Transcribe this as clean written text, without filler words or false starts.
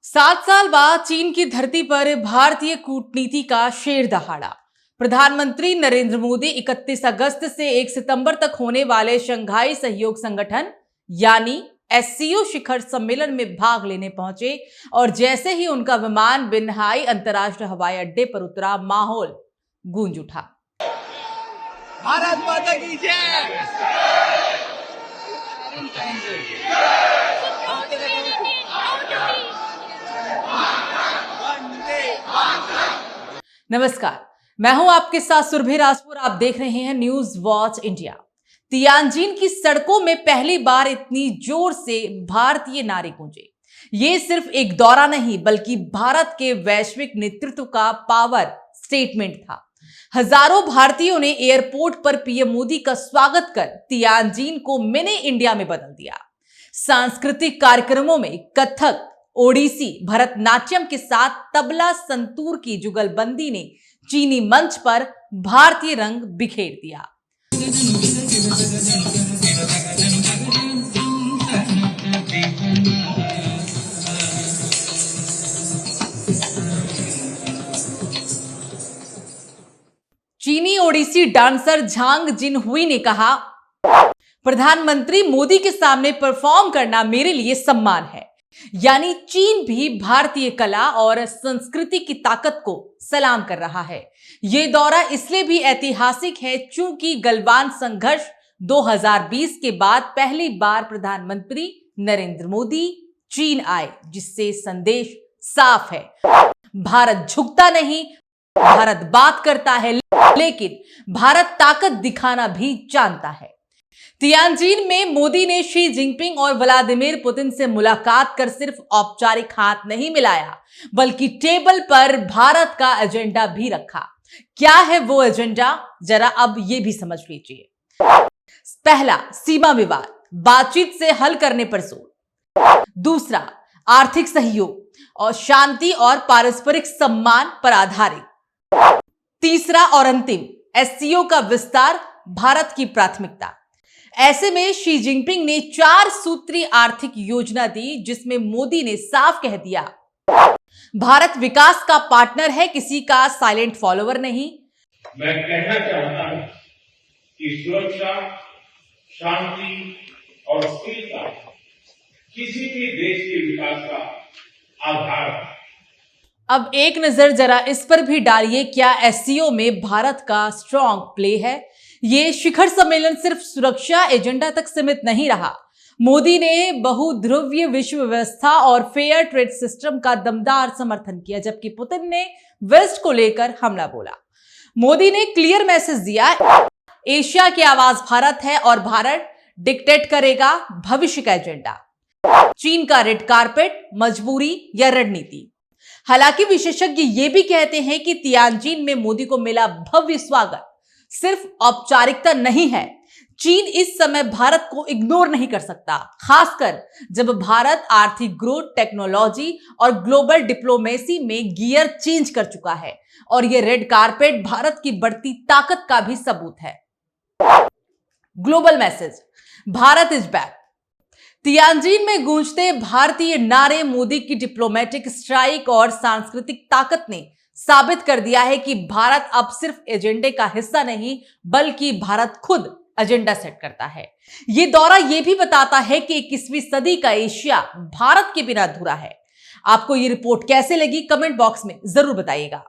7 साल बाद चीन की धरती पर भारतीय कूटनीति का शेर दहाड़ा। प्रधानमंत्री नरेंद्र मोदी 31 अगस्त से 1 सितंबर तक होने वाले शंघाई सहयोग संगठन यानी एससीओ शिखर सम्मेलन में भाग लेने पहुंचे और जैसे ही उनका विमान बिन्हाई अंतर्राष्ट्रीय हवाई अड्डे पर उतरा, माहौल गूंज उठा। भारत माता की जय। नमस्कार, मैं हूं आपके साथ सुरभि राजपुर। आप देख रहे हैं न्यूज वॉच इंडिया। तियानजिन की सड़कों में पहली बार इतनी जोर से भारतीय नारे गूंजे। ये सिर्फ एक दौरा नहीं बल्कि भारत के वैश्विक नेतृत्व का पावर स्टेटमेंट था। हजारों भारतीयों ने एयरपोर्ट पर पीएम मोदी का स्वागत कर तियानजिन को मिनी इंडिया में बदल दिया। सांस्कृतिक कार्यक्रमों में कथक, ओडिसी, भरतनाट्यम के साथ तबला संतूर की जुगलबंदी ने चीनी मंच पर भारतीय रंग बिखेर दिया। चीनी ओडिसी डांसर झांग जिनहुई ने कहा, प्रधानमंत्री मोदी के सामने परफॉर्म करना मेरे लिए सम्मान है। यानी चीन भी भारतीय कला और संस्कृति की ताकत को सलाम कर रहा है। यह दौरा इसलिए भी ऐतिहासिक है क्योंकि गलवान संघर्ष 2020 के बाद पहली बार प्रधानमंत्री नरेंद्र मोदी चीन आए, जिससे संदेश साफ है। भारत झुकता नहीं, भारत बात करता है, लेकिन भारत ताकत दिखाना भी जानता है। तियानजिन में मोदी ने शी जिनपिंग और व्लादिमीर पुतिन से मुलाकात कर सिर्फ औपचारिक हाथ नहीं मिलाया, बल्कि टेबल पर भारत का एजेंडा भी रखा। क्या है वो एजेंडा, जरा अब ये भी समझ लीजिए। पहला, सीमा विवाद, बातचीत से हल करने पर जोर। दूसरा, आर्थिक सहयोग और शांति और पारस्परिक सम्मान पर आधारित। तीसरा और अंतिम, एससीओ का विस्तार भारत की प्राथमिकता। ऐसे में शी जिनपिंग ने 4 सूत्री आर्थिक योजना दी, जिसमें मोदी ने साफ कह दिया, भारत विकास का पार्टनर है, किसी का साइलेंट फॉलोअर नहीं। मैं कहना चाहता हूं कि सुरक्षा, शांति और स्थिरता किसी भी देश के विकास का आधार है। अब एक नजर जरा इस पर भी डालिए, क्या एससीओ में भारत का स्ट्रॉन्ग प्ले है? ये शिखर सम्मेलन सिर्फ सुरक्षा एजेंडा तक सीमित नहीं रहा। मोदी ने बहुध्रुवीय विश्व व्यवस्था और फेयर ट्रेड सिस्टम का दमदार समर्थन किया, जबकि पुतिन ने वेस्ट को लेकर हमला बोला। मोदी ने क्लियर मैसेज दिया, एशिया की आवाज भारत है और भारत डिक्टेट करेगा भविष्य का एजेंडा। चीन का रेड कारपेट, मजबूरी या रणनीति? हालांकि विशेषज्ञ ये भी कहते हैं कि तियानजिन में मोदी को मिला भव्य स्वागत सिर्फ औपचारिकता नहीं है। चीन इस समय भारत को इग्नोर नहीं कर सकता, खासकर जब भारत आर्थिक ग्रोथ, टेक्नोलॉजी और ग्लोबल डिप्लोमेसी में गियर चेंज कर चुका है। और यह रेड कारपेट भारत की बढ़ती ताकत का भी सबूत है। Global message, Bharat is back. Tianjin में गूंजते भारतीय नारे मोदी की डिप्लोमेटिक स्ट्राइक और सांस्कृतिक ताकत ने साबित कर दिया है कि भारत अब सिर्फ एजेंडे का हिस्सा नहीं, बल्कि भारत खुद एजेंडा सेट करता है। यह दौरा यह भी बताता है कि 21वीं सदी का एशिया भारत के बिना अधूरा है। आपको यह रिपोर्ट कैसे लगी, कमेंट बॉक्स में जरूर बताइएगा।